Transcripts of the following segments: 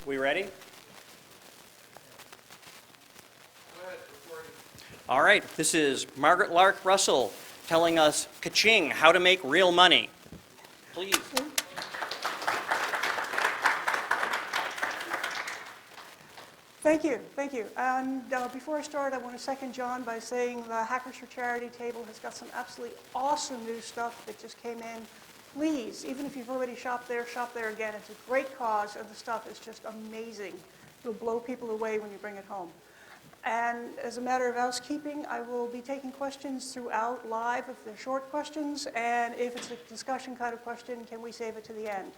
We ready? All right, this is Margaret Lark Russell telling us Ka-Ching, how to make real money. Please. Thank you, thank you. And before I start, I want to second John by saying the Hackers for Charity table has got some absolutely awesome new stuff that just came in. Please, even if you've already shopped there again. It's a great cause, and the stuff is just amazing. It'll blow people away when you bring it home. And as a matter of housekeeping, I will be taking questions throughout live if they're short questions, and if it's a discussion kind of question, can we save it to the end?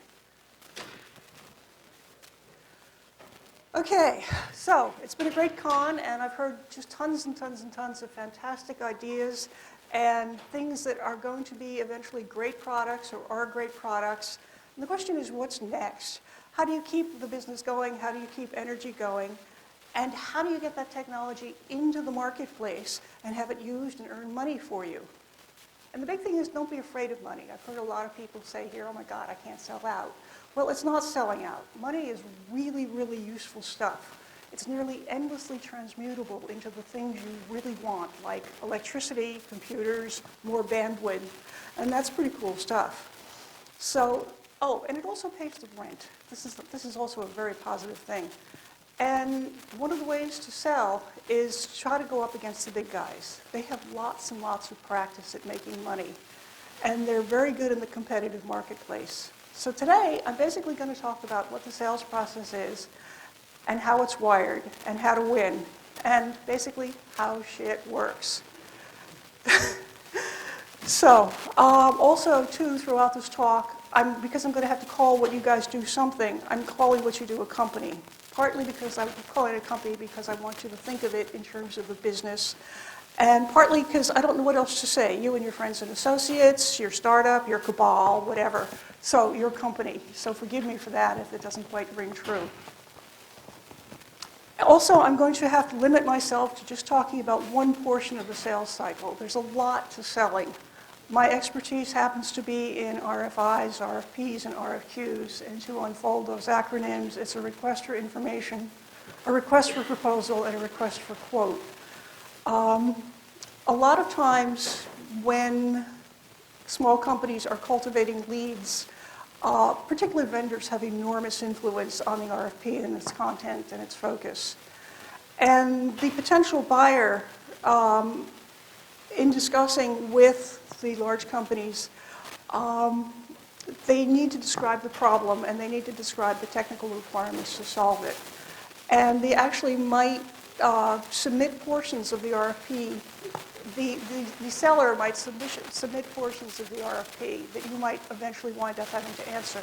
Okay, so it's been a great con, and I've heard just tons and tons and tons of fantastic ideas and things that are going to be eventually great products or are great products. And the question is, what's next? How do you keep the business going? How do you keep energy going? And how do you get that technology into the marketplace and have it used and earn money for you? And the big thing is, don't be afraid of money. I've heard a lot of people say here, oh my God, I can't sell out. Well, it's not selling out. Money is really, really useful stuff. It's nearly endlessly transmutable into the things you really want, like electricity, computers, more bandwidth, and that's pretty cool stuff. So, oh, and it also pays the rent. This is also a very positive thing. And one of the ways to sell is try to go up against the big guys. They have lots and lots of practice at making money, and they're very good in the competitive marketplace. So today, I'm basically going to talk about what the sales process is, and how it's wired, and how to win, and basically how shit works. So, also, too, throughout this talk, because I'm going to have to call what you guys do something, I'm calling what you do a company. Partly because I'm calling it a company because I want you to think of it in terms of a business, and partly because I don't know what else to say. You and your friends and associates, your startup, your cabal, whatever. So your company. So forgive me for that if it doesn't quite ring true. Also, I'm going to have to limit myself to just talking about one portion of the sales cycle. There's a lot to selling. My expertise happens to be in RFIs, RFPs, and RFQs. And to unfold those acronyms, it's a request for information, a request for proposal, and a request for quote. A lot of times when small companies are cultivating leads, particular vendors have enormous influence on the RFP and its content and its focus. And the potential buyer, in discussing with the large companies, they need to describe the problem and they need to describe the technical requirements to solve it. And they actually might submit portions of the RFP. The seller might submit portions of the RFP that you might eventually wind up having to answer.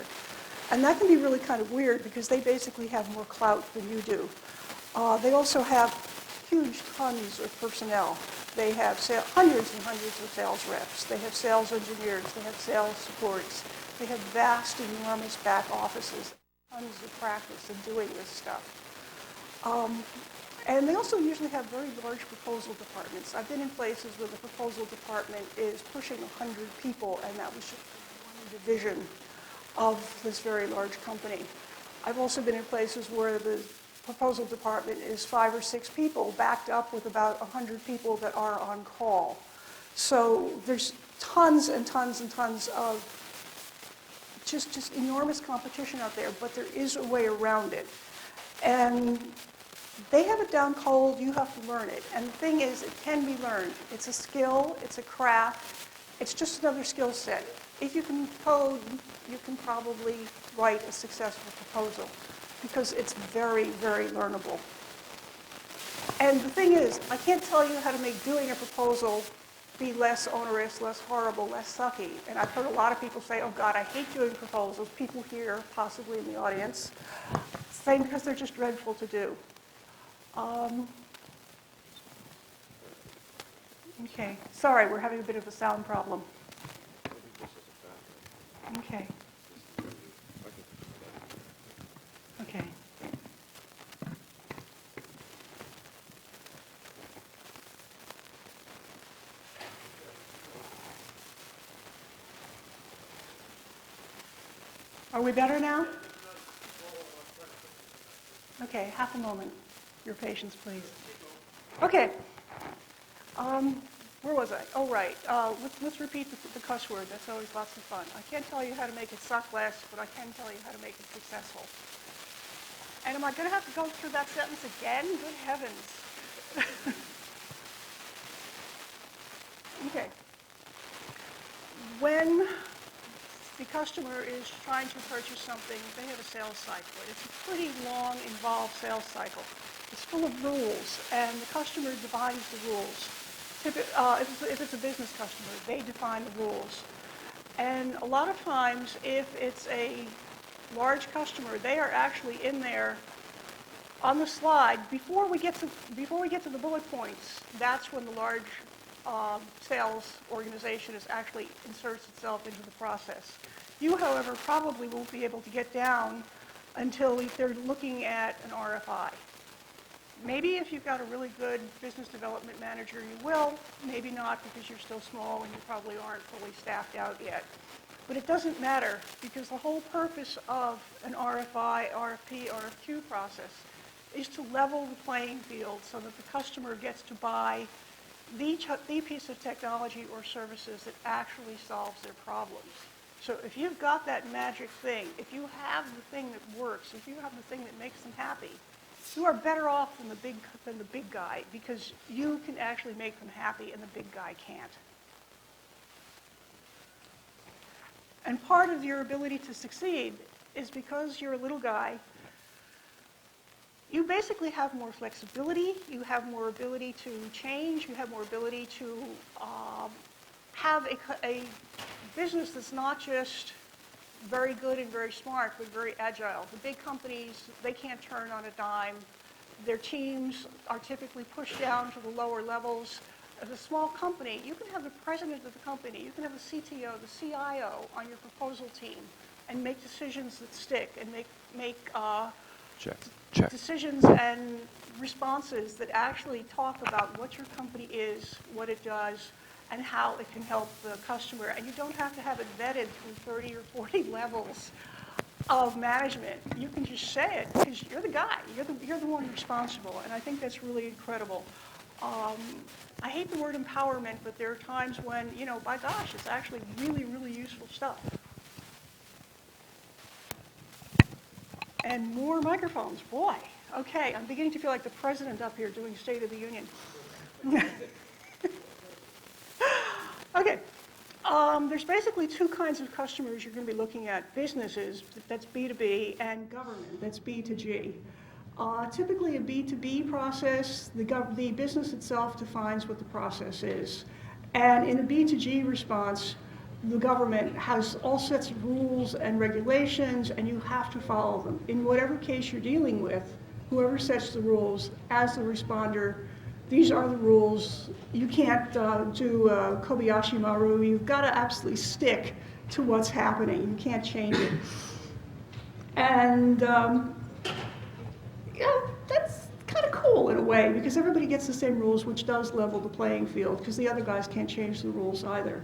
And that can be really kind of weird because they basically have more clout than you do. They also have huge tons of personnel. They have hundreds and hundreds of sales reps. They have sales engineers. They have sales supports. They have vast, enormous back offices, tons of practice in doing this stuff. And they also usually have very large proposal departments. I've been in places where the proposal department is pushing 100 people, and that was just one division of this very large company. I've also been in places where the proposal department is 5 or 6 people, backed up with about 100 people that are on call. So there's tons and tons and tons of just enormous competition out there, but there is a way around it. And they have it down cold, you have to learn it. And the thing is, it can be learned. It's a skill, it's a craft, it's just another skill set. If you can code, you can probably write a successful proposal because it's very, very learnable. And the thing is, I can't tell you how to make doing a proposal be less onerous, less horrible, less sucky. And I've heard a lot of people say, oh God, I hate doing proposals. People here, possibly in the audience, saying because they're just dreadful to do. Okay, sorry, we're having a bit of a sound problem. Okay. Okay. Are we better now? Okay, half a moment. Your patience, please. Okay. Where was I? Oh, right. Let's repeat the cuss word. That's always lots of fun. I can't tell you how to make it suck less, but I can tell you how to make it successful. And am I going to have to go through that sentence again? Good heavens. Okay. When the customer is trying to purchase something, they have a sales cycle. It's a pretty long, involved sales cycle. It's full of rules, and the customer defines the rules. If it's a business customer, they define the rules. And a lot of times, if it's a large customer, they are actually in there on the slide. Before we get to the bullet points, that's when the large sales organization actually inserts itself into the process. You, however, probably won't be able to get down until they're looking at an RFI. Maybe if you've got a really good business development manager, you will. Maybe not, because you're still small and you probably aren't fully staffed out yet. But it doesn't matter, because the whole purpose of an RFI, RFP, RFQ process is to level the playing field so that the customer gets to buy the piece of technology or services that actually solves their problems. So if you've got that magic thing, if you have the thing that works, if you have the thing that makes them happy, you are better off than the big guy, because you can actually make them happy and the big guy can't. And part of your ability to succeed is because you're a little guy, you basically have more flexibility, you have more ability to change, you have more ability to have a business that's not just very good and very smart, but very agile. The big companies, they can't turn on a dime. Their teams are typically pushed down to the lower levels. As a small company, you can have the president of the company, you can have the CTO, the CIO on your proposal team and make decisions that stick and make decisions and responses that actually talk about what your company is, what it does, and how it can help the customer. And you don't have to have it vetted through 30 or 40 levels of management. You can just say it because you're the guy. You're the one responsible. And I think that's really incredible. I hate the word empowerment, but there are times when, by gosh, it's actually really, really useful stuff. And more microphones, boy. Okay, I'm beginning to feel like the president up here doing State of the Union. Okay, there's basically two kinds of customers you're going to be looking at. Businesses, that's B2B, and government, that's B2G. Typically a B2B process, the business itself defines what the process is. And in a B2G response, the government has all sets of rules and regulations, and you have to follow them. In whatever case you're dealing with, whoever sets the rules, as the responder, these are the rules. You can't do Kobayashi Maru. You've got to absolutely stick to what's happening. You can't change it. And that's kind of cool in a way, because everybody gets the same rules, which does level the playing field, because the other guys can't change the rules either.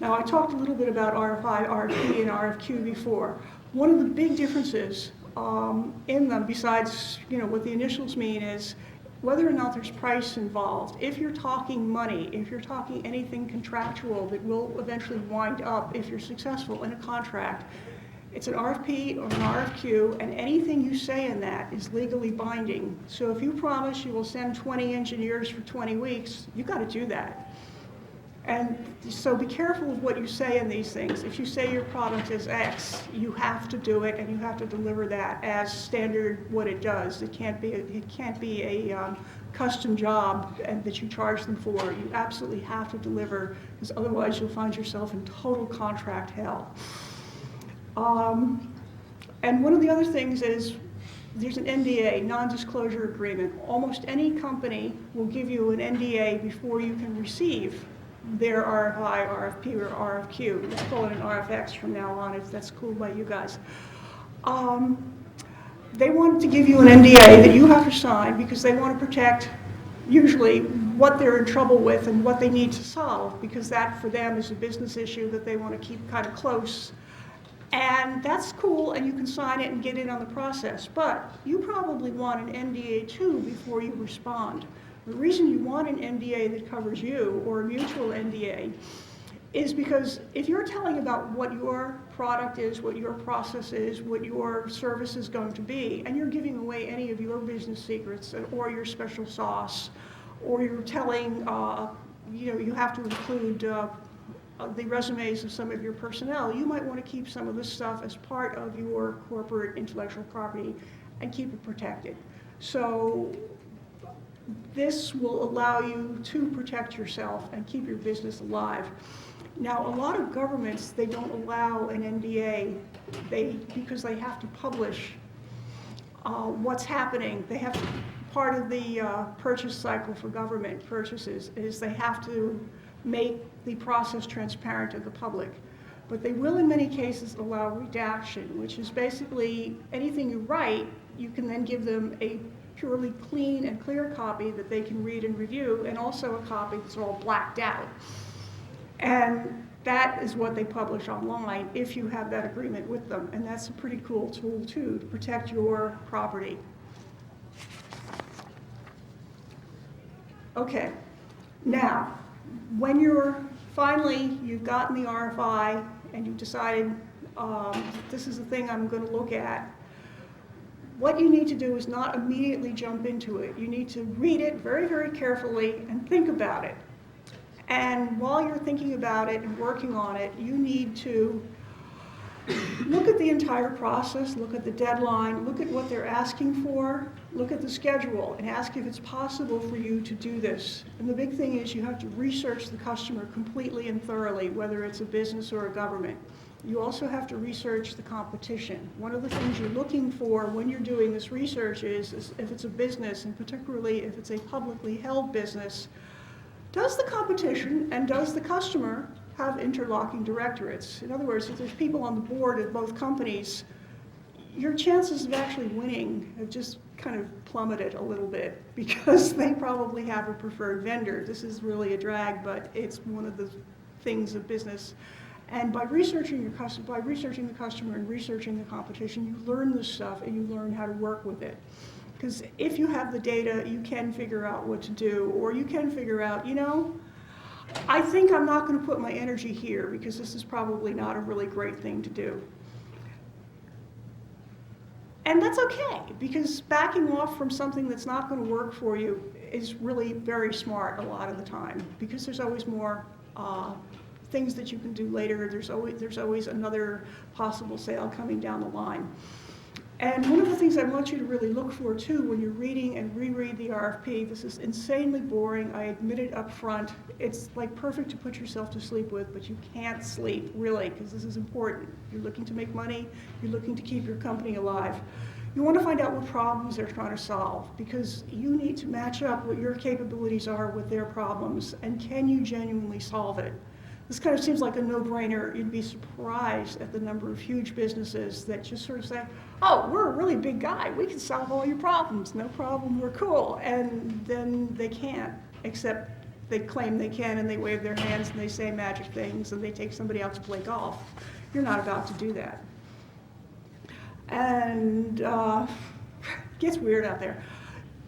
Now, I talked a little bit about RFI, RFP, and RFQ before. One of the big differences in them, besides what the initials mean, is whether or not there's price involved. If you're talking money, if you're talking anything contractual that will eventually wind up, if you're successful in a contract, it's an RFP or an RFQ, and anything you say in that is legally binding. So if you promise you will send 20 engineers for 20 weeks, you've got to do that. And so be careful of what you say in these things. If you say your product is X, you have to do it, and you have to deliver that as standard what it does. It can't be a custom job that you charge them for. You absolutely have to deliver, because otherwise you'll find yourself in total contract hell. And one of the other things is there's an NDA, non-disclosure agreement. Almost any company will give you an NDA before you can receive their RFI, RFP, or RFQ. Let's call it an RFX from now on, if that's cool by you guys. They want to give you an NDA that you have to sign because they want to protect, usually, what they're in trouble with and what they need to solve, because that, for them, is a business issue that they want to keep kind of close. And that's cool, and you can sign it and get in on the process. But you probably want an NDA too before you respond. The reason you want an NDA that covers you, or a mutual NDA, is because if you're telling about what your product is, what your process is, what your service is going to be, and you're giving away any of your business secrets or your special sauce, or you're telling, you have to include the resumes of some of your personnel, you might want to keep some of this stuff as part of your corporate intellectual property and keep it protected. So this will allow you to protect yourself and keep your business alive. Now, a lot of governments, they don't allow an NDA because they have to publish what's happening. They have to, part of the purchase cycle for government purchases is they have to make the process transparent to the public. But they will in many cases allow redaction, which is basically anything you write, you can then give them a purely clean and clear copy that they can read and review, and also a copy that's all blacked out. And that is what they publish online if you have that agreement with them. And that's a pretty cool tool too, to protect your property. Okay, now, when you've gotten the RFI and you've decided this is the thing I'm going to look at, what you need to do is not immediately jump into it. You need to read it very, very carefully and think about it. And while you're thinking about it and working on it, you need to look at the entire process, look at the deadline, look at what they're asking for, look at the schedule, and ask if it's possible for you to do this. And the big thing is you have to research the customer completely and thoroughly, whether it's a business or a government. You also have to research the competition. One of the things you're looking for when you're doing this research is if it's a business, and particularly if it's a publicly held business, does the competition and does the customer have interlocking directorates? In other words, if there's people on the board of both companies, your chances of actually winning have just kind of plummeted a little bit because they probably have a preferred vendor. This is really a drag, but it's one of the things of business. And by researching the customer and researching the competition, you learn this stuff and you learn how to work with it. Because if you have the data, you can figure out what to do, or you can figure out, I think I'm not going to put my energy here because this is probably not a really great thing to do. And that's okay, because backing off from something that's not going to work for you is really very smart a lot of the time, because there's always more things that you can do later. There's always another possible sale coming down the line. And one of the things I want you to really look for too when you're reading and reread the RFP, this is insanely boring, I admit it up front. It's like perfect to put yourself to sleep with, but you can't sleep, really, because this is important. You're looking to make money, you're looking to keep your company alive. You want to find out what problems they're trying to solve, because you need to match up what your capabilities are with their problems, and can you genuinely solve it? This kind of seems like a no-brainer. You'd be surprised at the number of huge businesses that just sort of say, oh, we're a really big guy. We can solve all your problems. No problem, we're cool. And then they can't, except they claim they can, and they wave their hands and they say magic things and they take somebody out to play golf. You're not about to do that. And it gets weird out there.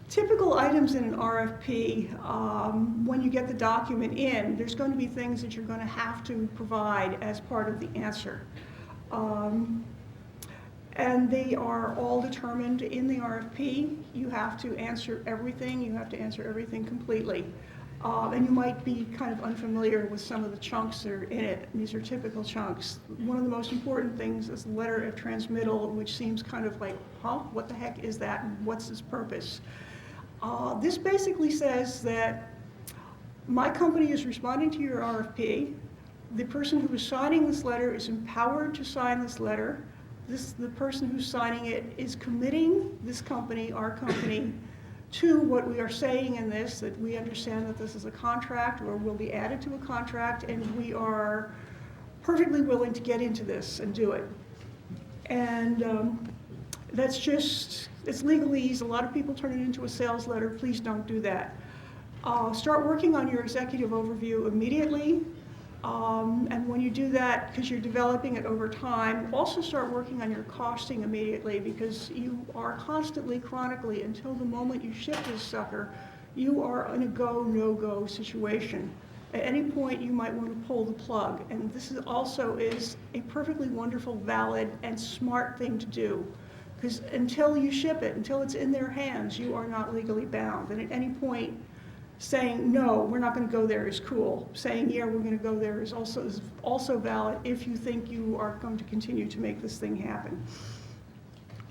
Typical items in an RFP, when you get the document in, there's going to be things that you're going to have to provide as part of the answer. And they are all determined in the RFP. You have to answer everything. You have to answer everything completely. And you might be kind of unfamiliar with some of the chunks that are in it. These are typical chunks. One of the most important things is the letter of transmittal, which seems kind of like, huh, what the heck is that, and what's its purpose? This basically says that my company is responding to your RFP. The person who is signing this letter is empowered to sign this letter. The person who's signing it is committing this company, our company, to what we are saying in this, that we understand that this is a contract or will be added to a contract, and we are perfectly willing to get into this and do it. And that's just, it's legalese. A lot of people turn it into a sales letter. Please don't do that. Start working on your executive overview immediately. And when you do that, because you're developing it over time, also start working on your costing immediately, because you are constantly, chronically, until the moment you ship this sucker, you are in a go, no-go situation. At any point, you might want to pull the plug. And this is also is a perfectly wonderful, valid, and smart thing to do. Because until you ship it, until it's in their hands, you are not legally bound. And at any point, saying, no, we're not going to go there is cool. Saying, yeah, we're going to go there is also valid if you think you are going to continue to make this thing happen.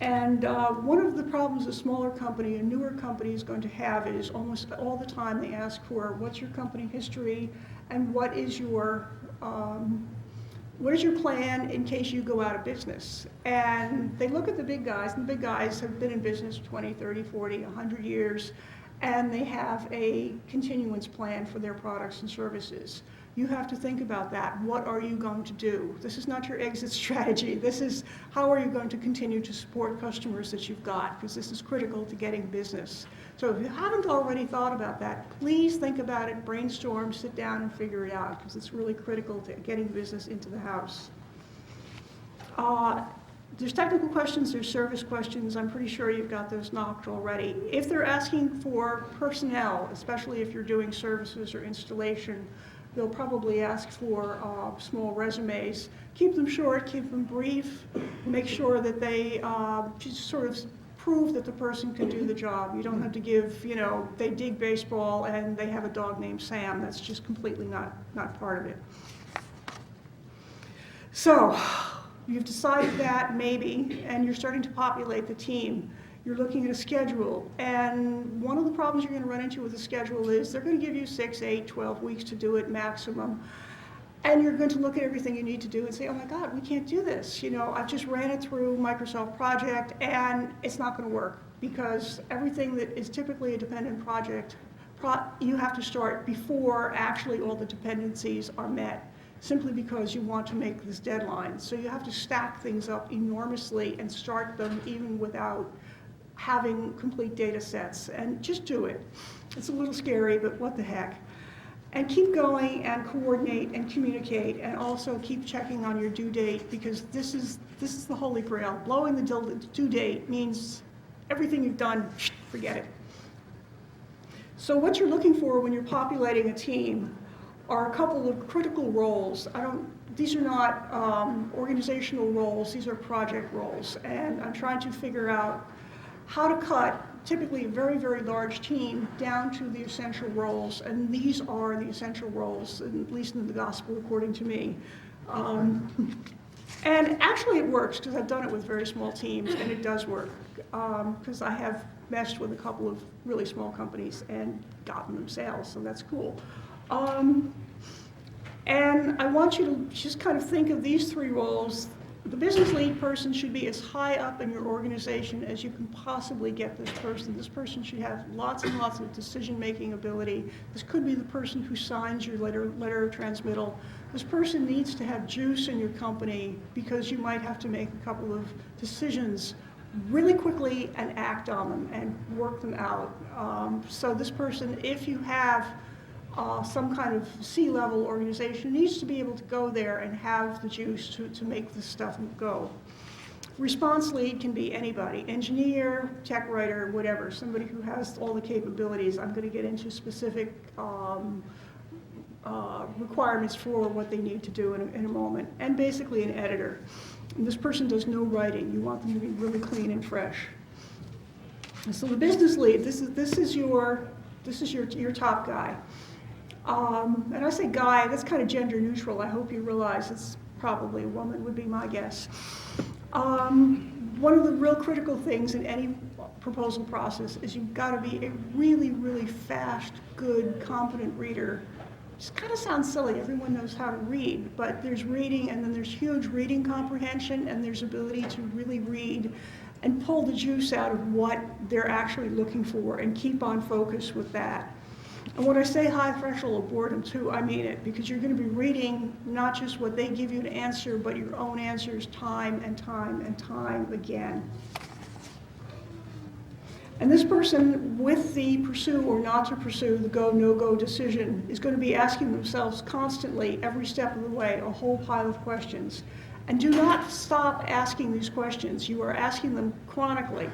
And one of the problems a smaller company, a newer company is going to have is almost all the time they ask for, what's your company history and what is your plan in case you go out of business? And they look at the big guys, and the big guys have been in business 20, 30, 40, 100 years, and they have a continuance plan for their products and services. You have to think about that. What are you going to do? This is not your exit strategy. This is how are you going to continue to support customers that you've got, because this is critical to getting business. So if you haven't already thought about that, please think about it, brainstorm, sit down and figure it out, because it's really critical to getting business into the house. There's technical questions, there's service questions. I'm pretty sure you've got those knocked already. If they're asking for personnel, especially if you're doing services or installation, they'll probably ask for small resumes. Keep them short, keep them brief. Make sure that they just sort of prove that the person can do the job. You don't have to give, you know, they dig baseball and they have a dog named Sam. That's just completely not part of it. So, you've decided that, maybe, and you're starting to populate the team. You're looking at a schedule, and one of the problems you're going to run into with a schedule is they're going to give you 6, 8, 12 weeks to do it maximum, and you're going to look at everything you need to do and say, oh my God, we can't do this. You know, I've just ran it through Microsoft Project, and it's not going to work, because everything that is typically a dependent project, you have to start before actually all the dependencies are met, simply because you want to make this deadline. So you have to stack things up enormously and start them even without having complete data sets, and just do it. It's a little scary, but what the heck. And keep going and coordinate and communicate, and also keep checking on your due date, because this is the holy grail. Blowing the due date means everything you've done, forget it. So what you're looking for when you're populating a team are a couple of critical roles. These are not organizational roles, these are project roles. And I'm trying to figure out how to cut typically a very, very large team down to the essential roles. And these are the essential roles, at least in the gospel according to me. And actually it works, because I've done it with very small teams, and it does work. Because I have meshed with a couple of really small companies and gotten them sales, so that's cool. And I want you to just kind of think of these three roles. The business lead person should be as high up in your organization as you can possibly get this person. This person should have lots and lots of decision-making ability. This could be the person who signs your letter of transmittal. This person needs to have juice in your company, because you might have to make a couple of decisions really quickly and act on them and work them out. So this person, if you have some kind of C-level organization, needs to be able to go there and have the juice to make this stuff go. Response lead can be anybody, engineer, tech writer, whatever, somebody who has all the capabilities. I'm going to get into specific requirements for what they need to do in a moment. And basically an editor. And this person does no writing. You want them to be really clean and fresh. And so the business lead, this is your top guy. And I say guy, that's kind of gender neutral. I hope you realize it's probably a woman, would be my guess. One of the real critical things in any proposal process is you've got to be a really, really fast, good, competent reader. It kind of sounds silly. Everyone knows how to read, but there's reading, and then there's huge reading comprehension, and there's ability to really read and pull the juice out of what they're actually looking for and keep on focus with that. And when I say high threshold of boredom too, I mean it, because you're going to be reading not just what they give you to answer, but your own answers time and time and time again. And this person, with the pursue or not to pursue, the go, no-go decision, is going to be asking themselves constantly, every step of the way, a whole pile of questions. And do not stop asking these questions. You are asking them chronically.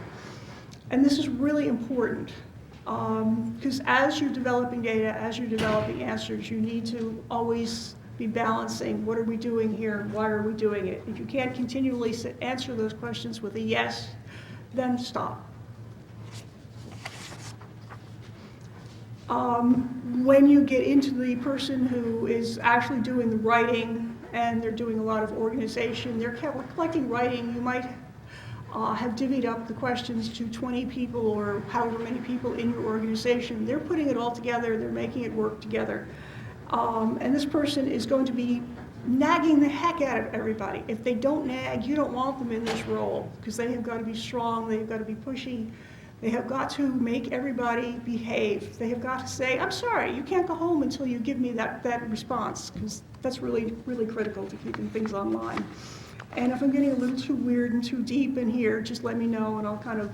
And this is really important, because as you're developing data, as you're developing answers, you need to always be balancing, what are we doing here, why are we doing it? If you can't continually answer those questions with a yes, then stop. When you get into the person who is actually doing the writing and they're doing a lot of organization, they're collecting writing, you might have divvied up the questions to 20 people or however many people in your organization. They're putting it all together, they're making it work together. And this person is going to be nagging the heck out of everybody. If they don't nag, you don't want them in this role, because they have got to be strong, they've got to be pushy, they have got to make everybody behave. They have got to say, I'm sorry, you can't go home until you give me that response, because that's really, really critical to keeping things online. And if I'm getting a little too weird and too deep in here, just let me know and I'll kind of,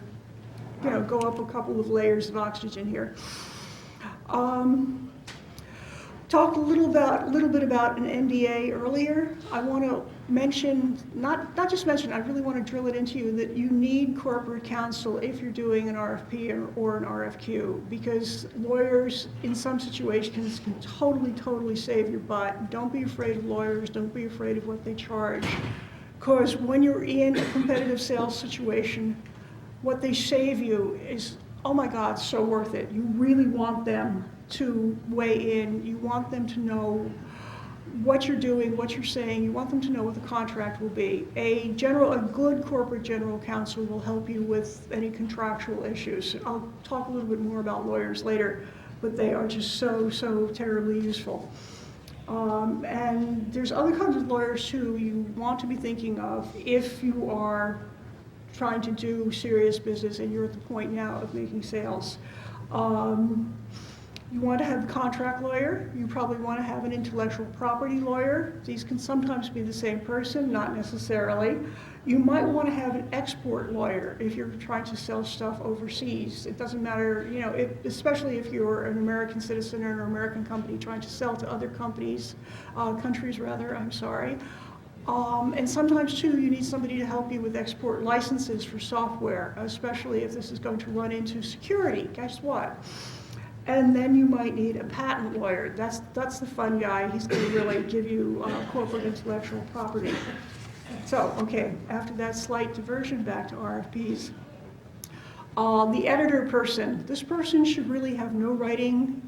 go up a couple of layers of oxygen here. Talked a little bit about an NDA earlier. I want to mention, not just mention, I really want to drill it into you that you need corporate counsel if you're doing an RFP or an RFQ, because lawyers in some situations can totally save your butt. Don't be afraid of lawyers, don't be afraid of what they charge, because when you're in a competitive sales situation, what they save you is, oh my God, so worth it. You really want them to weigh in. You want them to know what you're doing, what you're saying. You want them to know what the contract will be. A good corporate general counsel will help you with any contractual issues. I'll talk a little bit more about lawyers later, but they are just so terribly useful. And there's other kinds of lawyers too you want to be thinking of if you are trying to do serious business and you're at the point now of making sales. You want to have the contract lawyer. You probably want to have an intellectual property lawyer. These can sometimes be the same person, not necessarily. You might want to have an export lawyer if you're trying to sell stuff overseas. It doesn't matter, especially if you're an American citizen or an American company trying to sell to other countries, I'm sorry. And sometimes, too, you need somebody to help you with export licenses for software, especially if this is going to run into security. Guess what? And then you might need a patent lawyer. That's the fun guy. He's going to really give you corporate intellectual property. So, okay, after that slight diversion, back to RFPs. The editor person. This person should really have no writing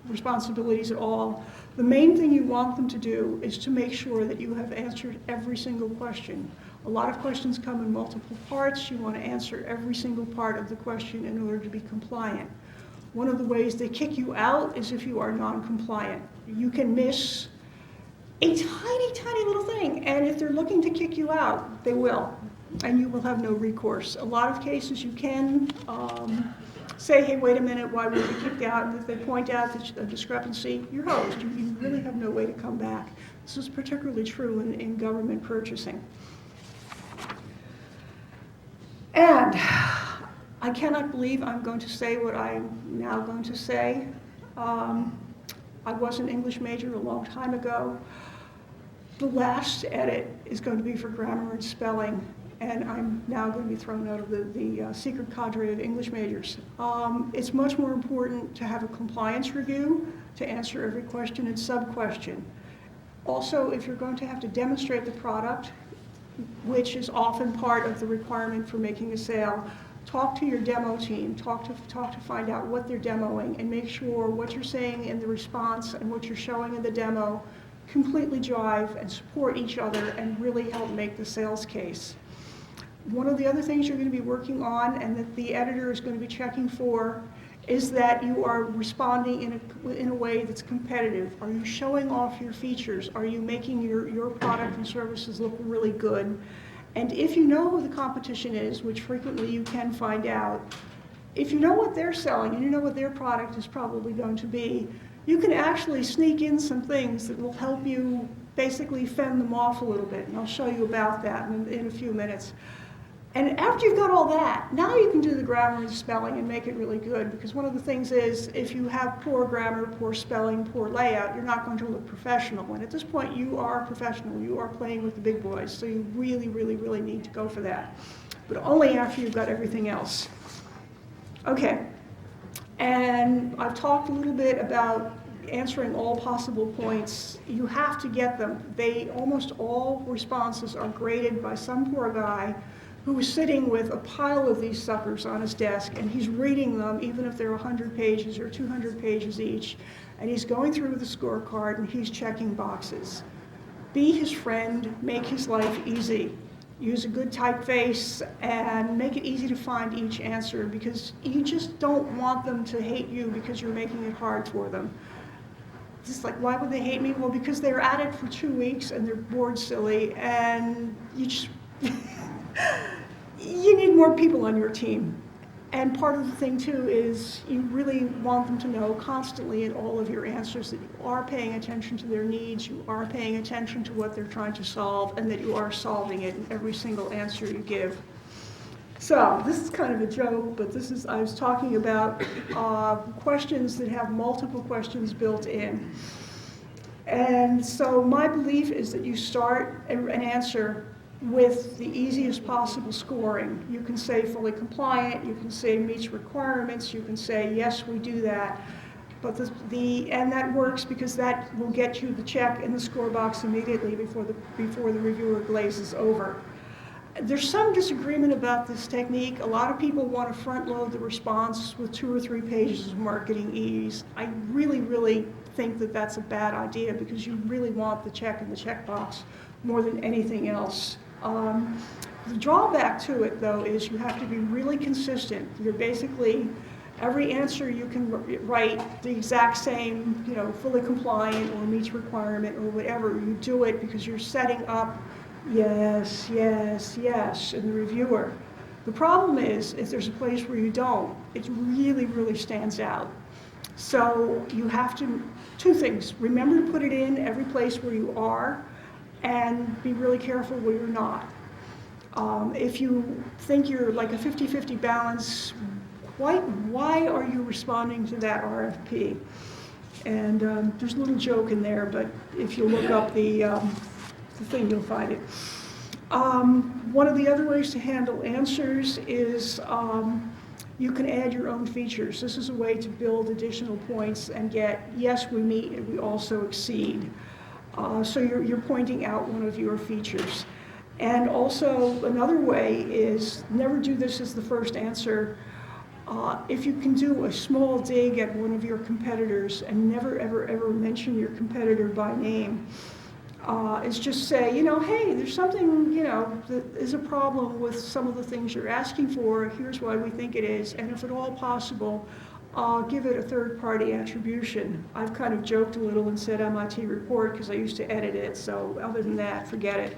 responsibilities at all. The main thing you want them to do is to make sure that you have answered every single question. A lot of questions come in multiple parts. You want to answer every single part of the question in order to be compliant. One of the ways they kick you out is if you are non-compliant. You can miss a tiny little thing, and if they're looking to kick you out, they will, and you will have no recourse. A lot of cases you can say, hey, wait a minute, why were we kicked out? And if they point out a discrepancy, you're hosed. You really have no way to come back. This is particularly true in government purchasing. And I cannot believe I'm going to say what I'm now going to say. I was an English major a long time ago. The last edit is going to be for grammar and spelling, and I'm now going to be thrown out of the secret cadre of English majors. It's much more important to have a compliance review to answer every question and sub-question. Also, if you're going to have to demonstrate the product, which is often part of the requirement for making a sale, talk to your demo team, talk to find out what they're demoing, and make sure what you're saying in the response and what you're showing in the demo completely jive and support each other and really help make the sales case. One of the other things you're going to be working on and that the editor is going to be checking for is that you are responding in a way that's competitive. Are you showing off your features? Are you making your product and services look really good? And if you know who the competition is, which frequently you can find out, if you know what they're selling and you know what their product is probably going to be, you can actually sneak in some things that will help you basically fend them off a little bit. And I'll show you about that in a few minutes. And after you've got all that, now you can do the grammar and spelling and make it really good, because one of the things is if you have poor grammar, poor spelling, poor layout, you're not going to look professional. And at this point, you are a professional. You are playing with the big boys, so you really, really, really need to go for that. But only after you've got everything else. Okay, and I've talked a little bit about answering all possible points. You have to get them. Almost all responses are graded by some poor guy who is sitting with a pile of these suckers on his desk, and he's reading them, even if they're 100 pages or 200 pages each, and he's going through the scorecard and he's checking boxes. Be his friend, make his life easy. Use a good typeface and make it easy to find each answer, because you just don't want them to hate you because you're making it hard for them. Just like, why would they hate me? Well, because they're at it for 2 weeks and they're bored silly, and you just you need more people on your team. And part of the thing too is you really want them to know constantly in all of your answers that you are paying attention to their needs, you are paying attention to what they're trying to solve, and that you are solving it in every single answer you give. So this is kind of a joke, but I was talking about questions that have multiple questions built in. And so my belief is that you start an answer with the easiest possible scoring. You can say fully compliant, you can say meets requirements, you can say yes, we do that. But and that works because that will get you the check in the score box immediately before the reviewer glazes over. There's some disagreement about this technique. A lot of people want to front load the response with 2 or 3 pages of marketing ease. I really, really think that that's a bad idea, because you really want the check in the checkbox more than anything else. The drawback to it, though, is you have to be really consistent. You're basically, every answer you can write the exact same, fully compliant or meets requirement or whatever. You do it because you're setting up yes, yes, yes in the reviewer. The problem is, if there's a place where you don't, it really, really stands out. So you have to, 2 things. Remember to put it in every place where you are, and be really careful where you're not. If you think you're like a 50-50 balance, why are you responding to that RFP? And there's a little joke in there, but if you look up the thing, you'll find it. One of the other ways to handle answers is you can add your own features. This is a way to build additional points and get, yes, we meet and we also exceed. So you're pointing out one of your features. And also another way is never do this as the first answer. If you can do a small dig at one of your competitors and never, ever, ever mention your competitor by name, is just say, hey, there's something, that is a problem with some of the things you're asking for. Here's why we think it is. And if at all possible, give it a third-party attribution. I've kind of joked a little and said MIT report because I used to edit it. So other than that, forget it.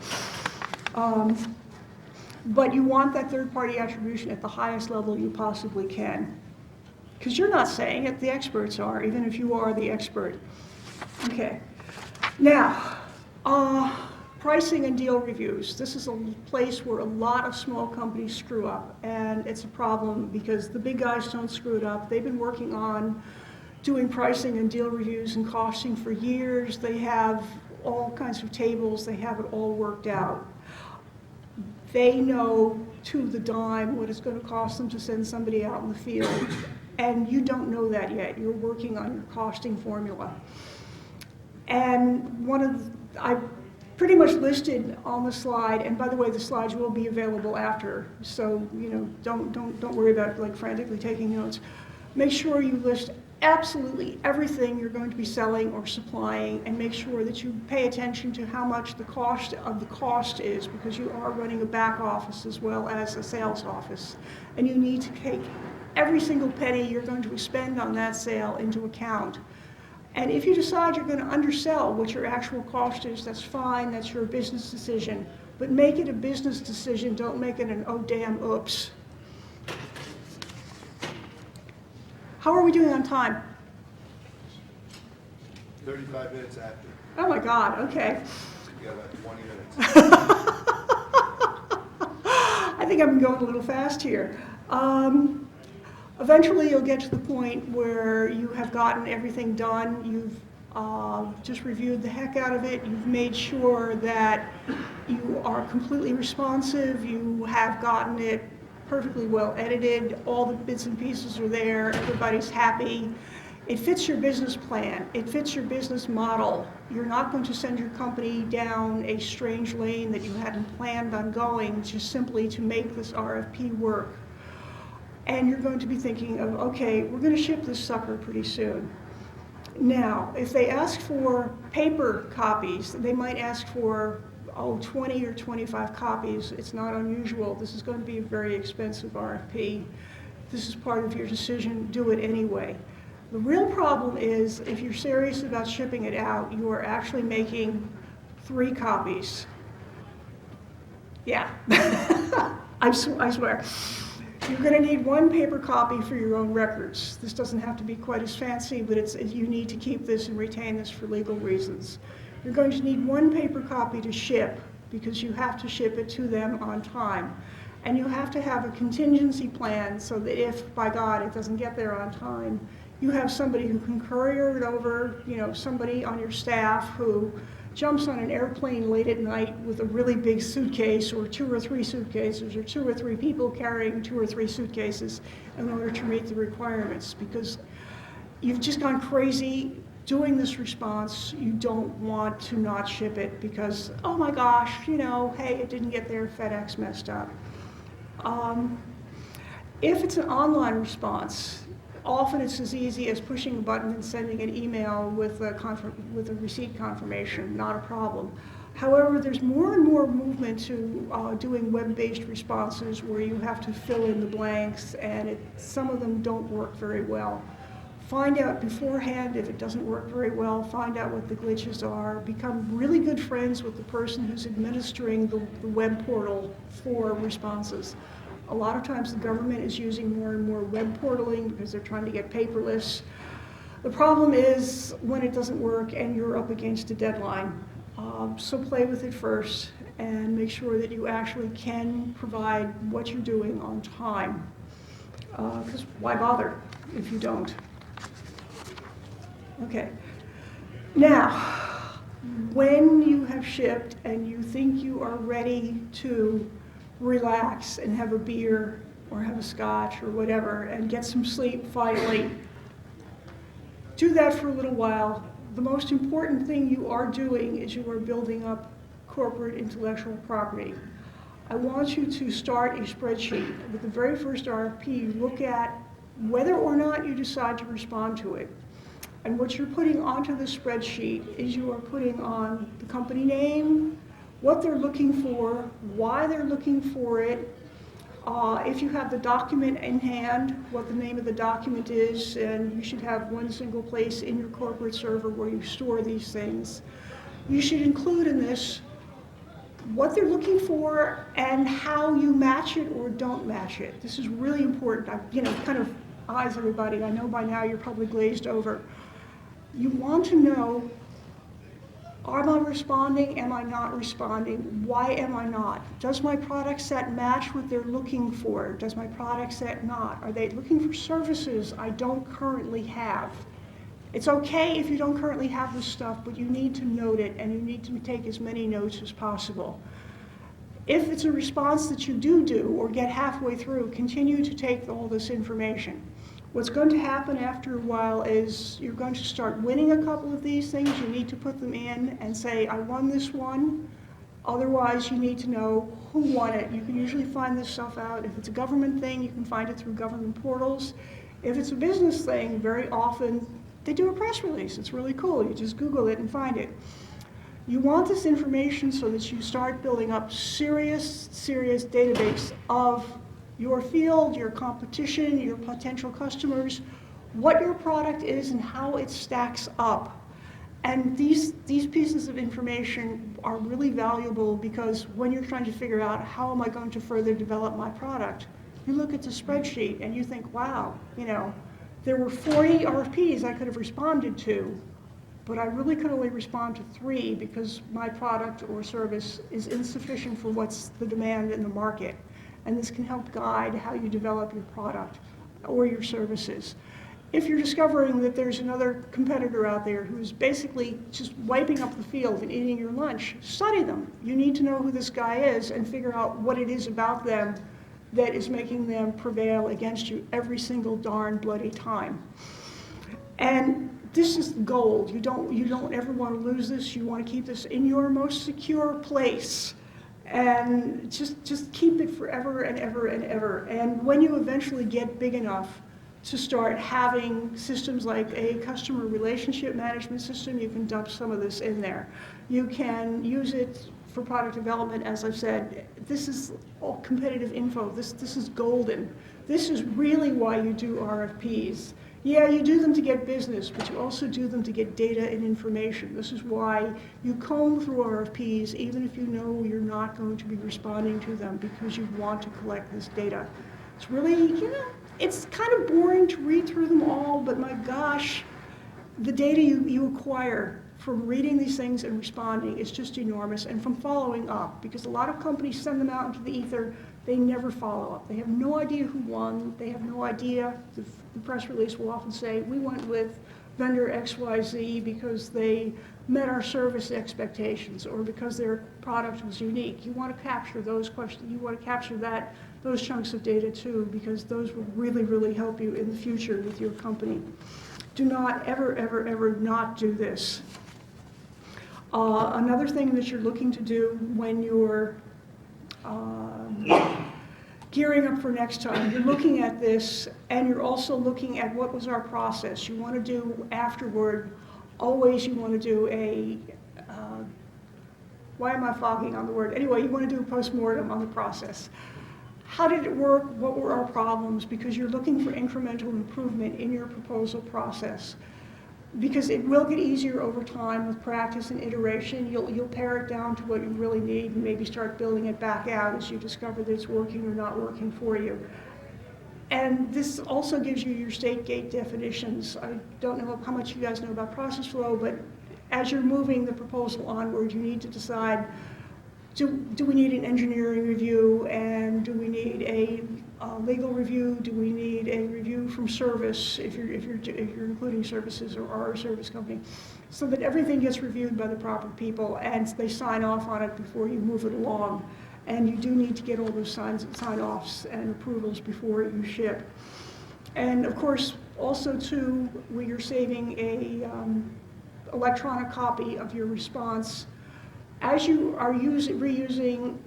But you want that third-party attribution at the highest level you possibly can. Because you're not saying it, the experts are, even if you are the expert. Okay. Now, pricing and deal reviews. This is a place where a lot of small companies screw up, and it's a problem because the big guys don't screw it up. They've been working on doing pricing and deal reviews and costing for years. They have all kinds of tables. They have it all worked out. They know to the dime what it's going to cost them to send somebody out in the field, and you don't know that yet. You're working on your costing formula. And I pretty much listed on the slide, and by the way, the slides will be available after, so don't worry about like frantically taking notes. Make sure you list absolutely everything you're going to be selling or supplying, and make sure that you pay attention to how much the cost of the cost is, because you are running a back office as well as a sales office, and you need to take every single penny you're going to spend on that sale into account. And if you decide you're going to undersell what your actual cost is, that's fine, that's your business decision. But make it a business decision, don't make it an oh damn oops. How are we doing on time? 35 minutes after. Oh my God, okay. You got about 20 minutes. I think I'm going a little fast here. Eventually, you'll get to the point where you have gotten everything done. You've just reviewed the heck out of it. You've made sure that you are completely responsive. You have gotten it perfectly well edited. All the bits and pieces are there. Everybody's happy. It fits your business plan. It fits your business model. You're not going to send your company down a strange lane that you hadn't planned on going just simply to make this RFP work. And you're going to be thinking of, okay, we're going to ship this sucker pretty soon. Now, if they ask for paper copies, they might ask for 20 or 25 copies. It's not unusual. This is going to be a very expensive RFP. This is part of your decision. Do it anyway. The real problem is if you're serious about shipping it out, you are actually making 3 copies. Yeah, I swear. You're going to need 1 paper copy for your own records. This doesn't have to be quite as fancy, but you need to keep this and retain this for legal reasons. You're going to need 1 paper copy to ship because you have to ship it to them on time. And you have to have a contingency plan so that if, by God, it doesn't get there on time, you have somebody who can courier it over, somebody on your staff who jumps on an airplane late at night with a really big suitcase or 2 or 3 suitcases or 2 or 3 people carrying 2 or 3 suitcases in order to meet the requirements, because you've just gone crazy doing this response. You don't want to not ship it because, oh my gosh, hey, it didn't get there, FedEx messed up. If it's an online response, often it's as easy as pushing a button and sending an email with a receipt confirmation, not a problem. However, there's more and more movement to doing web-based responses where you have to fill in the blanks, and some of them don't work very well. Find out beforehand if it doesn't work very well, find out what the glitches are, become really good friends with the person who's administering the web portal for responses. A lot of times the government is using more and more web portaling because they're trying to get paperless. The problem is when it doesn't work and you're up against a deadline. So play with it first and make sure that you actually can provide what you're doing on time. Because why bother if you don't? Okay. Now, when you have shipped and you think you are ready to relax and have a beer or have a scotch or whatever and get some sleep finally, do that for a little while. The most important thing you are doing is you are building up corporate intellectual property. I want you to start a spreadsheet. With the very first RFP, look at whether or not you decide to respond to it. And what you're putting onto the spreadsheet is you are putting on the company name, what they're looking for, why they're looking for it, if you have the document in hand, what the name of the document is, and you should have one single place in your corporate server where you store these things. You should include in this what they're looking for and how you match it or don't match it. This is really important. Kind of eyes everybody. I know by now you're probably glazed over. You want to know, am I responding? Am I not responding? Why am I not? Does my product set match what they're looking for? Does my product set not? Are they looking for services I don't currently have? It's okay if you don't currently have this stuff, but you need to note it and you need to take as many notes as possible. If it's a response that you do or get halfway through, continue to take all this information. What's going to happen after a while is you're going to start winning a couple of these things. You need to put them in and say, I won this one. Otherwise, you need to know who won it. You can usually find this stuff out. If it's a government thing, you can find it through government portals. If it's a business thing, very often they do a press release. It's really cool. You just Google it and find it. You want this information so that you start building up serious database of your field, your competition, your potential customers, what your product is and how it stacks up. And these pieces of information are really valuable because when you're trying to figure out how am I going to further develop my product, you look at the spreadsheet and you think, wow, there were 40 RFPs I could have responded to, but I really could only respond to 3 because my product or service is insufficient for what's the demand in the market. and this can help guide how you develop your product or your services. If you're discovering that there's another competitor out there who's basically just wiping up the field and eating your lunch, study them. You need to know who this guy is and figure out what it is about them that is making them prevail against you every single darn bloody time. And this is gold. You don't ever want to lose this. You want to keep this in your most secure place. And just keep it forever and ever and ever. And when you eventually get big enough to start having systems like a customer relationship management system, you can dump some of this in there. You can use it for product development, as I've said. This is all competitive info. This is golden. This is really why you do RFPs. Yeah, you do them to get business, but you also do them to get data and information. This is why you comb through RFPs, even if you know you're not going to be responding to them, because you want to collect this data. It's really, it's kind of boring to read through them all, but my gosh, the data you acquire from reading these things and responding is just enormous, and from following up, because a lot of companies send them out into the ether, they never follow up. They have no idea who won. They have no idea. The press release will often say, we went with vendor XYZ because they met our service expectations or because their product was unique. You want to capture those questions. You want to capture those chunks of data too, because those will really, really help you in the future with your company. Do not ever, ever, ever not do this. Another thing that you're looking to do when you're gearing up for next time, you're looking at this and you're also looking at what was our process. You want to do afterward, always you want to do a, why am I fogging on the word? Anyway, you want to do a postmortem on the process. How did it work? What were our problems? Because you're looking for incremental improvement in your proposal process. Because it will get easier over time with practice and iteration. You'll pare it down to what you really need and maybe start building it back out as you discover that it's working or not working for you. And this also gives you your state gate definitions. I don't know how much you guys know about process flow, but as you're moving the proposal onward, you need to decide, do we need an engineering review, and do we need a legal review? Do we need a review from service if you're including services or are a service company, so that everything gets reviewed by the proper people and they sign off on it before you move it along. And you do need to get all those sign-offs and approvals before you ship. And of course, also too, when you're saving a electronic copy of your response, as you are reusing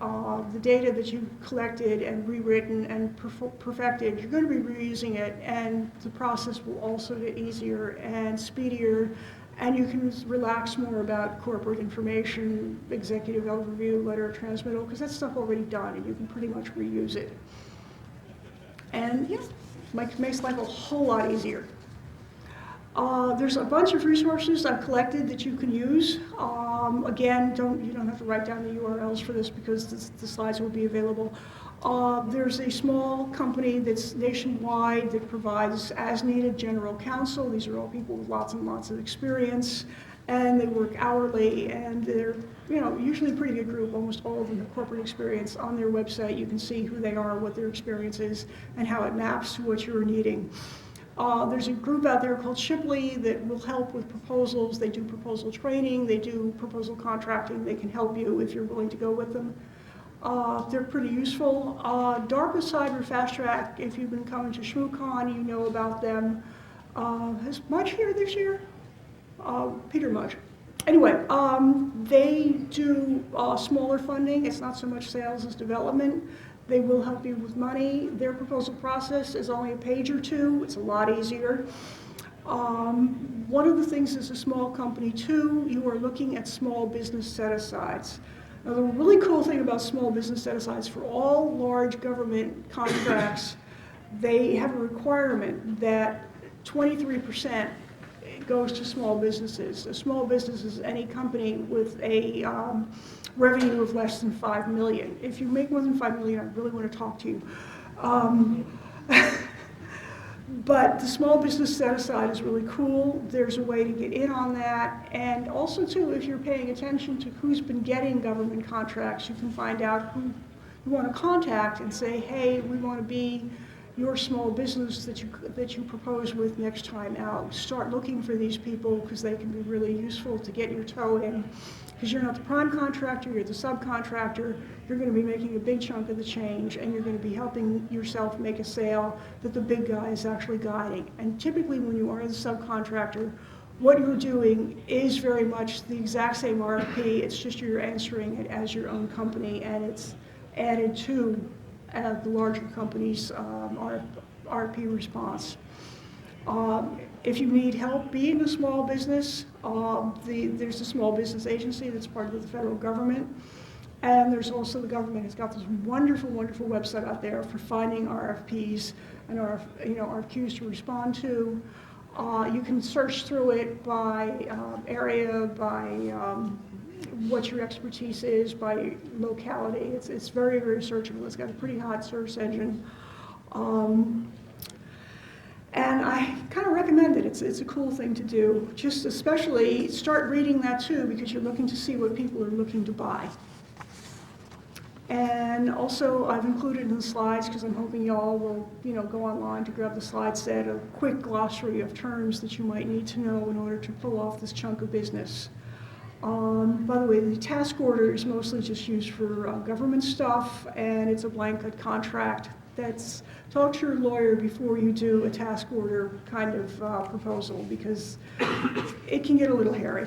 the data that you've collected and rewritten and perfected, you're going to be reusing it, and the process will also get easier and speedier, and you can relax more about corporate information, executive overview, letter of transmittal, because that's stuff already done, and you can pretty much reuse it. And makes life a whole lot easier. There's a bunch of resources I've collected that you can use. Again, you don't have to write down the URLs for this because the slides will be available. There's a small company that's nationwide that provides as-needed general counsel. These are all people with lots and lots of experience, and they work hourly, and they're usually a pretty good group. Almost all of them have corporate experience. On their website, you can see who they are, what their experience is, and how it maps to what you're needing. There's a group out there called Shipley that will help with proposals. They do proposal training, they do proposal contracting. They can help you if you're willing to go with them. They're pretty useful. Darpa Cyber Fast Track, if you've been coming to ShmooCon, you know about them. Is Mudge here this year? Peter Mudge. Anyway, they do smaller funding. It's not so much sales as development. They will help you with money. Their proposal process is only a page or two. It's a lot easier. One of the things as a small company too, you are looking at small business set-asides. Now the really cool thing about small business set-asides, for all large government contracts, they have a requirement that 23% goes to small businesses. A small business is any company with a revenue of less than 5 million. If you make more than 5 million, I really want to talk to you. But the small business set-aside is really cool. There's a way to get in on that. And also, too, if you're paying attention to who's been getting government contracts, you can find out who you want to contact and say, hey, we want to be your small business that you propose with next time out. Start looking for these people because they can be really useful to get your toe in. Because you're not the prime contractor, you're the subcontractor, you're going to be making a big chunk of the change, and you're going to be helping yourself make a sale that the big guy is actually guiding. And typically when you are the subcontractor, what you're doing is very much the exact same RFP, it's just you're answering it as your own company, and it's added to the larger company's RFP response. If you need help being a small business, there's a small business agency that's part of the federal government, and there's also the government has got this wonderful, wonderful website out there for finding RFPs and RFQs to respond to. You can search through it by area, by what your expertise is, by locality. It's very, very searchable. It's got a pretty hot search engine. And I kind of recommend it. It's a cool thing to do. Just especially start reading that too, because you're looking to see what people are looking to buy. And also I've included in the slides, because I'm hoping y'all will go online to grab the slide set, a quick glossary of terms that you might need to know in order to pull off this chunk of business. By the way, the task order is mostly just used for government stuff, and it's a blanket contract. That's talk to your lawyer before you do a task order kind of proposal, because it can get a little hairy.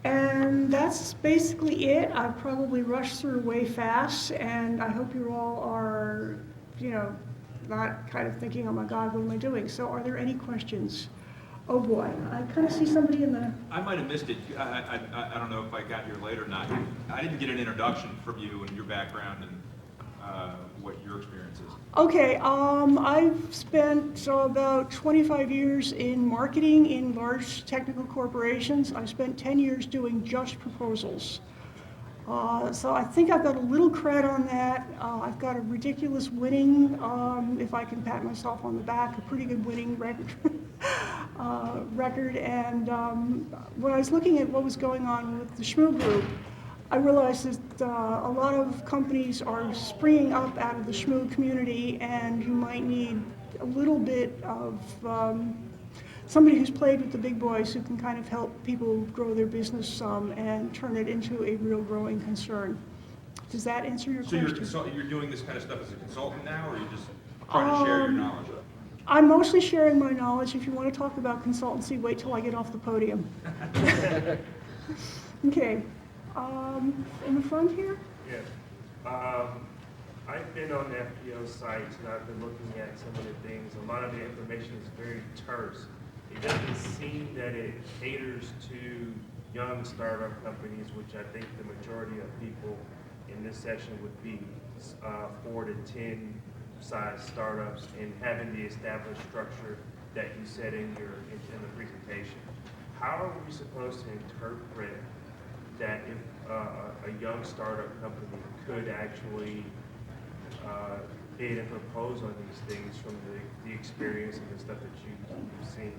And that's basically it. I've probably rushed through way fast, and I hope you all are, not kind of thinking, oh my God, what am I doing? So are there any questions? Oh boy, I kind of see somebody in the... I might have missed it. I don't know if I got here late or not. I didn't get an introduction from you and your background and what your experience is. Okay, I've spent about 25 years in marketing in large technical corporations. I spent 10 years doing just proposals. So I think I've got a little cred on that. I've got a ridiculous winning, if I can pat myself on the back, a pretty good winning record. And when I was looking at what was going on with the Shmoo group, I realized that a lot of companies are springing up out of the Shmoo community, and you might need a little bit of somebody who's played with the big boys who can kind of help people grow their business some and turn it into a real growing concern. Does that answer your question? So you're doing this kind of stuff as a consultant now, or are you just trying to share your knowledge? I'm mostly sharing my knowledge. If you want to talk about consultancy, wait till I get off the podium. Okay. In the front here? Yes. I've been on the FPO sites and I've been looking at some of the things. A lot of the information is very terse. It doesn't seem that it caters to young startup companies, which I think the majority of people in this session would be 4 to 10 size startups, and having the established structure that you said in the presentation. How are we supposed to interpret that if a young startup company could actually bid and propose on these things from the experience and the stuff that you've seen,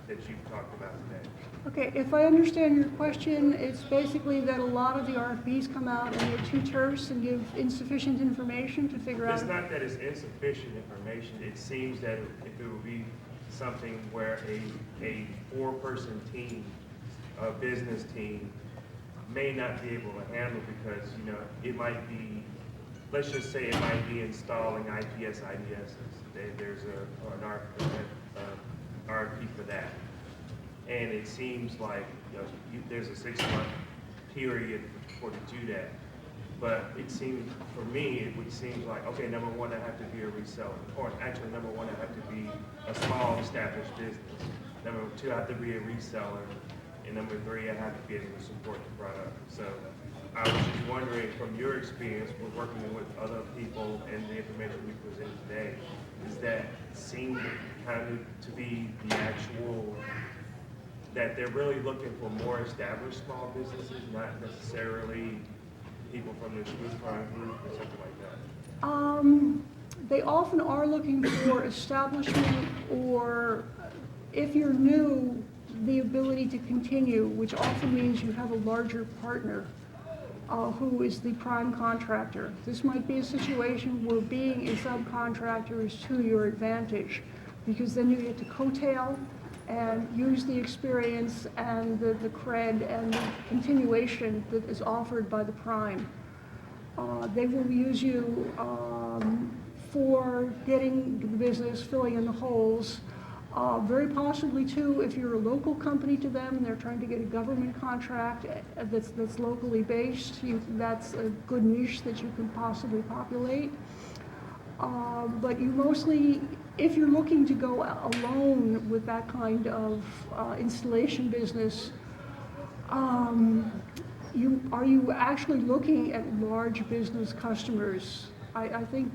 that you've talked about today? Okay, if I understand your question, it's basically that a lot of the RFPs come out and they're too terse and give insufficient information to figure out. It's not that it's insufficient information. It seems that if it would be something where a 4-person team, a business team, may not be able to handle, because it might be, let's just say it might be installing IPS IDSs. There's an RFP for that, and it seems like there's a 6-month period to do that. But it seems, for me, it would seem like, okay, number one, I have to be a reseller, or actually number one, I have to be a small established business. Number two, I have to be a reseller. And number 3, I have to be able to support the product. So I was just wondering, from your experience with working with other people and the information we presented today, does that seem kind of to be the actual, that they're really looking for more established small businesses, not necessarily people from the ShmooCon group or something like that? They often are looking for establishment, or if you're new, the ability to continue, which often means you have a larger partner. who is the prime contractor. This might be a situation where being a subcontractor is to your advantage, because then you get to coattail and use the experience and the cred and the continuation that is offered by the prime. They will use you for getting the business, filling in the holes. Very possibly too, if you're a local company to them and they're trying to get a government contract that's locally based, that's a good niche that you can possibly populate. But you mostly, if you're looking to go alone with that kind of installation business, are you actually looking at large business customers? I think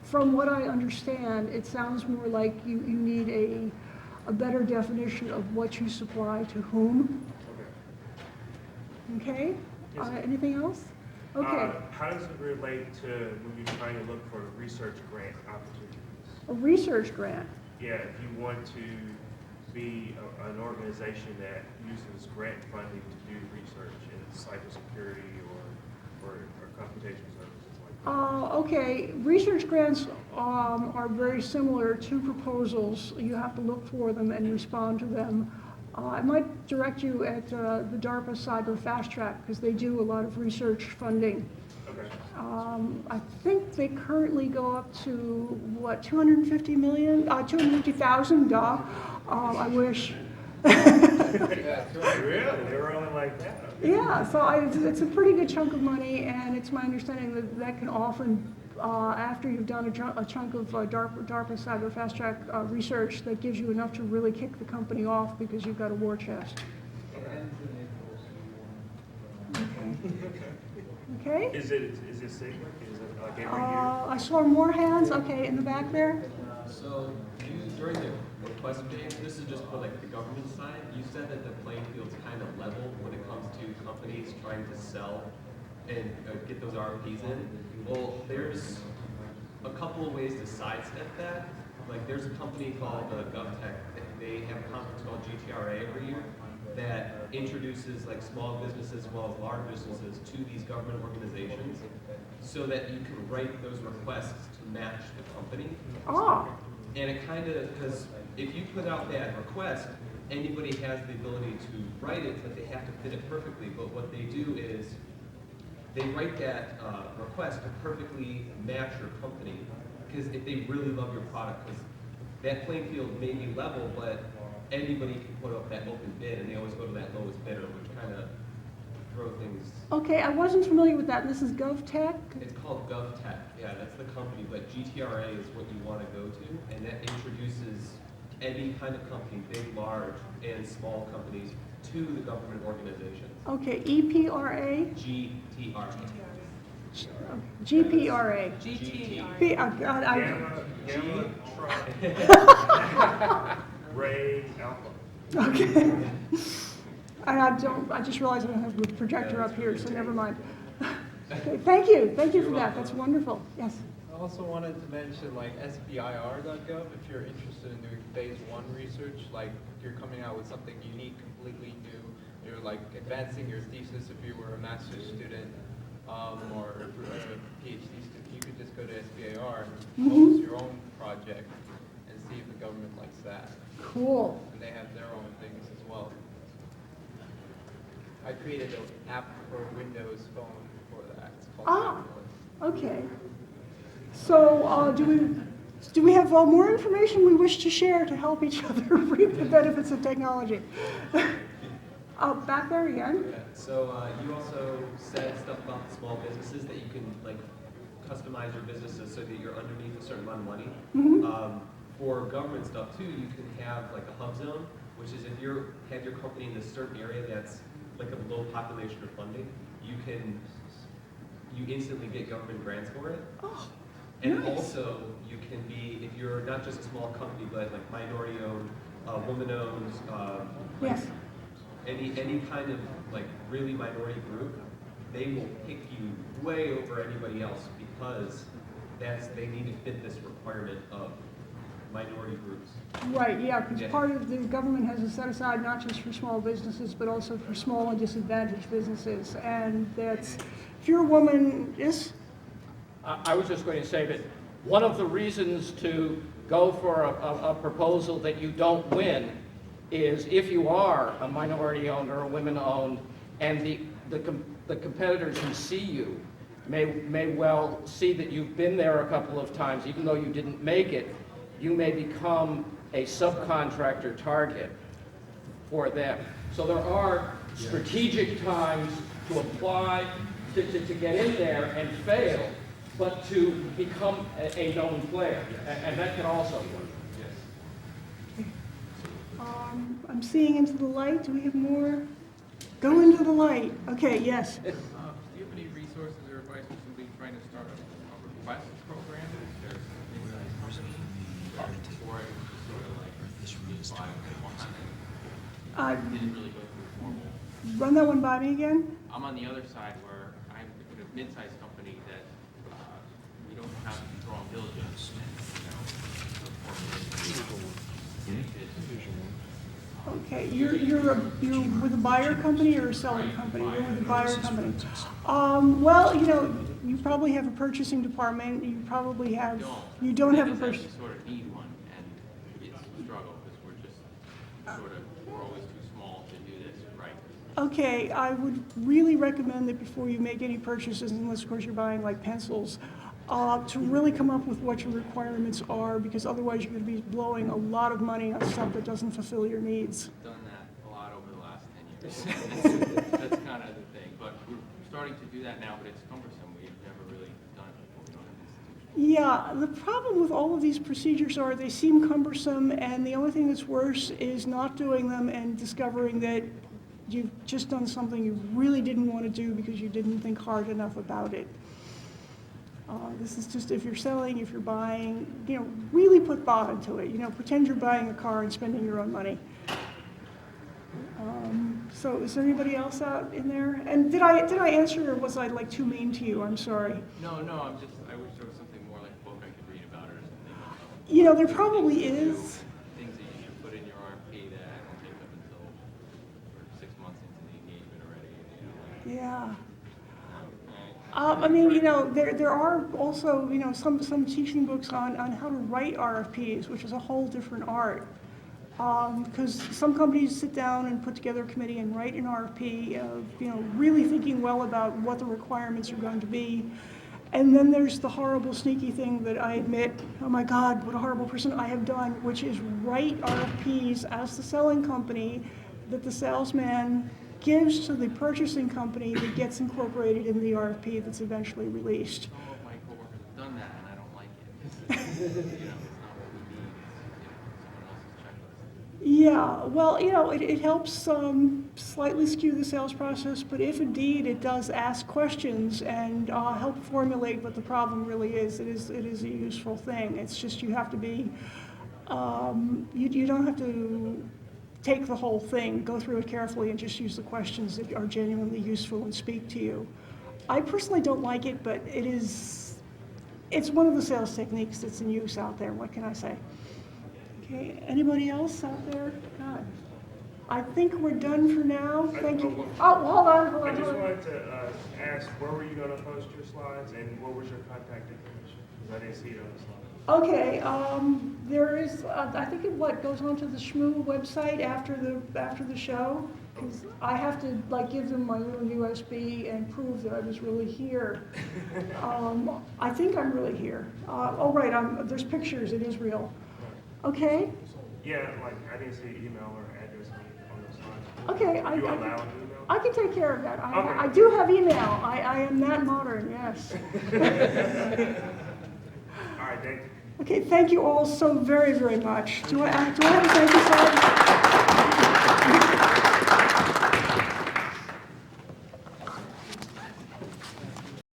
from what I understand, it sounds more like you need a better definition of what you supply to whom. Okay? Yes. Anything else? Okay. How does it relate to when you're trying to look for research grant opportunities? A research grant. Yeah, if you want to be an organization that uses grant funding to do research in cybersecurity or computation services like that. Okay, research grants are very similar to proposals. You have to look for them and respond to them. I might direct you at the DARPA Cyber Fast Track, because they do a lot of research funding. Okay. I think they currently go up to, what, 250 million? 250,000, duh. I wish. Really? They were only like that? Yeah, so it's a pretty good chunk of money, and it's my understanding that that can often, after you've done a chunk of DARPA Cyber Fast Track research, that gives you enough to really kick the company off because you've got a war chest. Okay? Is it cyclic? Is it like every year? I saw more hands. Okay, in the back there. So during the request phase, this is just for like the government side, you said that the playing field's kind of level when it comes to companies trying to sell and get those RFPs in. Well, there's a couple of ways to sidestep that. Like there's a company called GovTech. They have a conference called GTRA every year that introduces like small businesses as well as large businesses to these government organizations so that you can write those requests to match the company. Ah, And it kind of, because if you put out that request, anybody has the ability to write it, but they have to fit it perfectly. But what they do is they write that request to perfectly match your company, because if they really love your product, because that playing field may be level, but anybody can put up that open bid, and they always go to that lowest bidder, which kind of throw things. okay, I wasn't familiar with that. This is GovTech? It's called GovTech. Yeah, that's the company, but GTRA is what you want to go to, and that introduces any kind of company, big, large, and small companies, to the government organizations. Okay, EPRA? GTRA. GPRA. GTRA. Gamma, Ray, Alpha. Okay. I just realized I don't have the projector up here, so never mind. Okay, thank you for that, that's wonderful, yes. I also wanted to mention like SBIR.gov if you're interested in doing phase 1 research, like you're coming out with something unique, completely new, you're like advancing your thesis if you were a master's student or a PhD student, you could just go to SBIR and propose your own project and see if the government likes that. Cool. And they have their own things as well. I created an app for Windows Phone for that. It's called Ah, okay. So do we have more information we wish to share to help each other reap the benefits of technology? Back there again. Yeah. So you also said stuff about the small businesses that you can like customize your businesses so that you're underneath a certain amount of money. For government stuff too, you can have like a HUBZone, which is if you have your company in a certain area that's like a low population of funding, you instantly get government grants for it. Oh, And nice. also, you can be, if you're not just a small company, but like minority-owned, woman-owned, like Yes. any kind of like really minority group, they will pick you way over anybody else because they need to fit this requirement of minority priority groups. Right, yeah, because Yeah. part of the government has it set aside not just for small businesses, but also for small and disadvantaged businesses. And that's, if you're a woman, yes? I was just going to say that one of the reasons to go for a proposal that you don't win is if you are a minority-owned or a women-owned, and the competitors who see you may well see that you've been there a couple of times, even though you didn't make it, you may become a subcontractor target for them. So there are strategic times to apply, to get in there and fail, but to become a known player, and that can also work. I'm seeing into the light. Do we have more? Go into the light. Okay, yes. Do you have any resources or advice for somebody trying to start a request program? There's or sort of like apply didn't really go through formal. Run that one by me again. I'm on the other side where I'm with a mid-size company that we don't have strong diligence. Okay, you're with a buyer company or a selling company? You're with a buyer company. Well, you probably have a purchasing department. You probably have. You don't have a purchasing. We sort of need one, and it's a struggle because we're just we're always too small to do this right. Okay, I would really recommend that before you make any purchases, unless of course you're buying like pencils, to really come up with what your requirements are, because otherwise you're going to be blowing a lot of money on stuff that doesn't fulfill your needs. Done that a lot over the last 10 years. That's kind of the thing, but we're starting to do that now, but it's cumbersome. We've never really done it before. We don't have institutions. Yeah, the problem with all of these procedures are they seem cumbersome, and the only thing that's worse is not doing them and discovering that you've just done something you really didn't want to do because you didn't think hard enough about it. This is just if you're selling, if you're buying, really put thought into it. Pretend you're buying a car and spending your own money. So is there anybody else out in there? And did I answer, or was I like too mean to you? I'm sorry. No, I wish there was something more like a book I could read about it or something. There probably is. Things that you should put in your RFP that I don't take up until we're 6 months into the engagement already. Yeah. There are also, some teaching books on how to write RFPs, which is a whole different art. Because some companies sit down and put together a committee and write an RFP, really thinking well about what the requirements are going to be. And then there's the horrible, sneaky thing that I admit, oh my God, what a horrible person I have done, which is write RFPs as the selling company that the salesman gives to the purchasing company that gets incorporated in the RFP that's eventually released. Some of my coworkers have done that, and I don't like it. It's not what we need. It's someone else's checklist. Yeah, well, it helps slightly skew the sales process, but if indeed it does ask questions and help formulate what the problem really is, it is a useful thing. It's just you have to be, you don't have to take the whole thing, go through it carefully, and just use the questions that are genuinely useful and speak to you. I personally don't like it, but it's one of the sales techniques that's in use out there. What can I say? Okay, anybody else out there? God. I think we're done for now. Thank you. Oh, hold on. I just wanted to ask, where were you going to post your slides, and what was your contact information? Because I didn't see it on the slide. Okay, there is, I think it goes onto the Shmoo website after the show, because I have to give them my little USB and prove that I was really here. I think I'm really here. Right, there's pictures, it is real. Okay? Yeah, I didn't see email or address on the slides. Okay, You allowed email? I can take care of that. Okay. I do have email. I am that modern, yes. All right, thank you. Okay, thank you all so very, very much. Do I have a thank you slide?